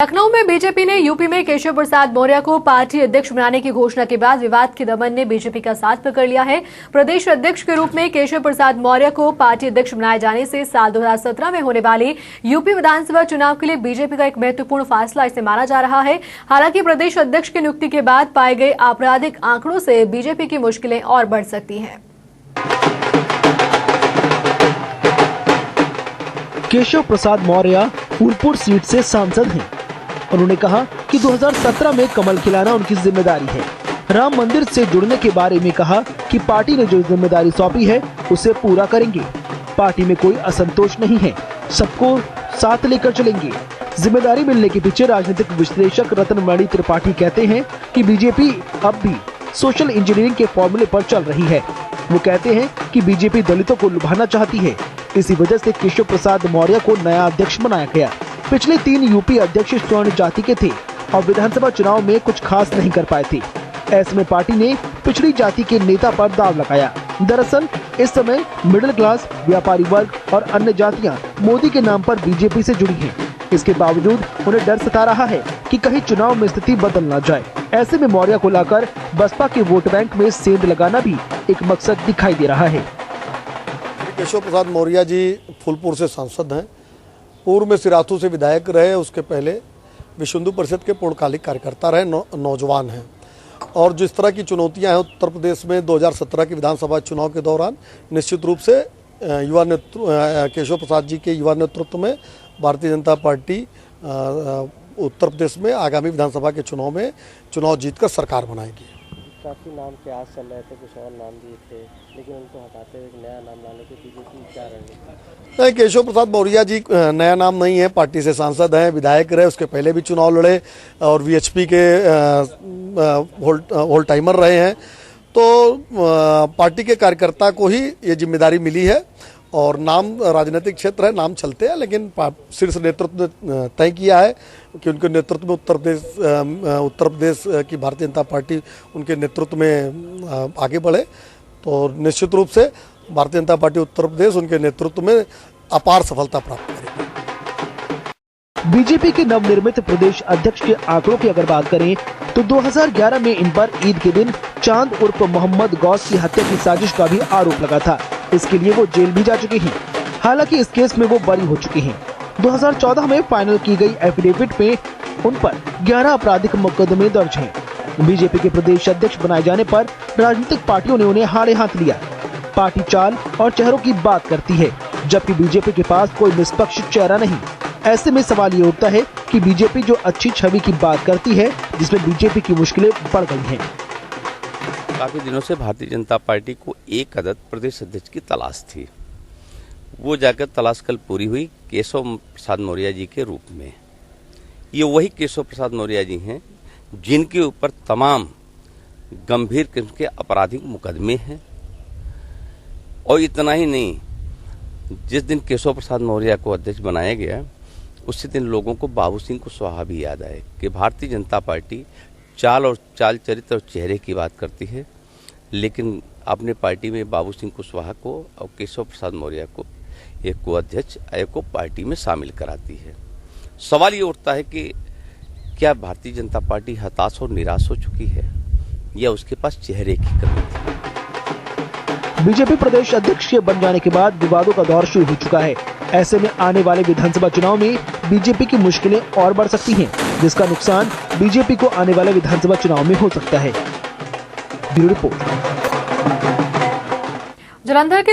लखनऊ में बीजेपी ने यूपी में केशव प्रसाद मौर्य को पार्टी अध्यक्ष बनाने की घोषणा के बाद विवाद के दमन ने बीजेपी का साथ पकड़ लिया है। प्रदेश अध्यक्ष के रूप में केशव प्रसाद मौर्य को पार्टी अध्यक्ष बनाए जाने से साल 2017 में होने वाली यूपी विधानसभा चुनाव के लिए बीजेपी का एक महत्वपूर्ण फैसला इसे माना जा रहा है। हालांकि प्रदेश अध्यक्ष की नियुक्ति के बाद पाए गए आपराधिक आंकड़ों से बीजेपी की मुश्किलें और बढ़ सकती हैं। केशव प्रसाद मौर्य फूलपुर सीट से सांसद हैं। उन्होंने कहा कि 2017 में कमल खिलाना उनकी जिम्मेदारी है। राम मंदिर से जुड़ने के बारे में कहा कि पार्टी ने जो जिम्मेदारी सौंपी है उसे पूरा करेंगे। पार्टी में कोई असंतोष नहीं है, सबको साथ लेकर चलेंगे। जिम्मेदारी मिलने के पीछे राजनीतिक विश्लेषक रत्नमणि त्रिपाठी कहते हैं कि बीजेपी अब भी सोशल इंजीनियरिंग के फॉर्मूले पर चल रही है। वो कहते हैं कि बीजेपी दलितों को लुभाना चाहती है। इसी वजह से केशव प्रसाद मौर्य को नया अध्यक्ष बनाया गया। पिछले 3 यूपी अध्यक्ष स्वर्ण जाति के थे और विधानसभा चुनाव में कुछ खास नहीं कर पाए थे। ऐसे में पार्टी ने पिछड़ी जाति के नेता पर दांव लगाया। दरअसल इस समय मिडिल क्लास, व्यापारी वर्ग और अन्य जातियां मोदी के नाम पर बीजेपी से जुड़ी हैं। इसके बावजूद उन्हें डर सता रहा है कि कहीं चुनाव में स्थिति बदल न जाए। ऐसे में मौर्य को लाकर बसपा के वोट बैंक में सेंध लगाना भी एक मकसद दिखाई दे रहा है। केशव प्रसाद मौर्य जी फूलपुर से सांसद हैं। पूर्व में सिराथू से विधायक रहे, उसके पहले विश्व हिंदू परिषद के पूर्णकालिक कार्यकर्ता रहे, नौजवान हैं। और जिस तरह की चुनौतियां हैं उत्तर प्रदेश में 2017 के विधानसभा चुनाव के दौरान, निश्चित रूप से युवा नेतृत्व केशव प्रसाद जी के युवा नेतृत्व में भारतीय जनता पार्टी उत्तर प्रदेश में आगामी विधानसभा के चुनाव में चुनाव जीतकर सरकार बनाएगी। काफी नाम के आज चल रहे थे, कुछ और नाम दिए थे, लेकिन उनको हटाते हुए एक नया नाम लाने की बीजेपी क्या रणनीति? नहीं, केशव प्रसाद मौर्य जी नया नाम नहीं है, पार्टी से सांसद हैं, विधायक रहे, उसके पहले भी चुनाव लड़े और वीएचपी के होल टाइमर रहे हैं। तो पार्टी के कार्यकर्ता को ही ये जिम्मेदारी मिली है और नाम राजनीतिक क्षेत्र है, नाम चलते हैं, लेकिन शीर्ष नेतृत्व ने तय किया है कि उनके नेतृत्व में उत्तर प्रदेश की भारतीय जनता पार्टी उनके नेतृत्व में आगे बढ़े। तो निश्चित रूप से भारतीय जनता पार्टी उत्तर प्रदेश उनके नेतृत्व में अपार सफलता प्राप्त करेगी। बीजेपी के नवनिर्मित प्रदेश अध्यक्ष के आंकड़ों की अगर बात करें तो 2011 में इन पर ईद के दिन चांद उर्फ मोहम्मद गौस की हत्या की साजिश का भी आरोप लगा था। इसके लिए वो जेल भी जा चुके हैं। हालांकि इस केस में वो बरी हो चुके हैं। 2014 में फाइनल की गई एफिडेविट में उन पर 11 आपराधिक मुकदमे दर्ज हैं। बीजेपी के प्रदेश अध्यक्ष बनाए जाने पर राजनीतिक पार्टियों ने उन्हें हारे हाथ लिया। पार्टी चाल और चेहरों की बात करती है, जबकि बीजेपी के पास कोई निष्पक्ष चेहरा नहीं। ऐसे में सवाल ये उठता है कि बीजेपी जो अच्छी छवि की बात करती है, जिसमें बीजेपी की मुश्किलें बढ़ गई हैं। काफी दिनों से भारतीय जनता पार्टी को एक अदद प्रदेश अध्यक्ष की तलाश थी। वो जाकर तलाश कल पूरी हुई केशव प्रसाद मौर्य जी के रूप में। ये वही केशव प्रसाद मौर्य जी हैं जिनके ऊपर तमाम गंभीर किस्म के आपराधिक मुकदमे हैं। और इतना ही नहीं, जिस दिन केशव प्रसाद मौर्य को अध्यक्ष बनाया गया उसी दिन लोगों को बाबू सिंह कुशवाहा भी याद आए कि भारतीय जनता पार्टी चाल चरित्र और चेहरे की बात करती है, लेकिन अपने पार्टी में बाबू सिंह कुशवाहा को और केशव प्रसाद मौर्य को एक को अध्यक्ष एक को पार्टी में शामिल कराती है। सवाल ये उठता है कि क्या भारतीय जनता पार्टी हताश और निराश हो चुकी है या उसके पास चेहरे की कमी है? बीजेपी प्रदेश अध्यक्ष के बन जाने के बाद विवादों का दौर शुरू हो चुका है। ऐसे में आने वाले विधानसभा चुनाव में बीजेपी की मुश्किलें और बढ़ सकती हैं, जिसका नुकसान बीजेपी को आने वाले विधानसभा चुनाव में हो सकता है। Bureau report. जलंधर के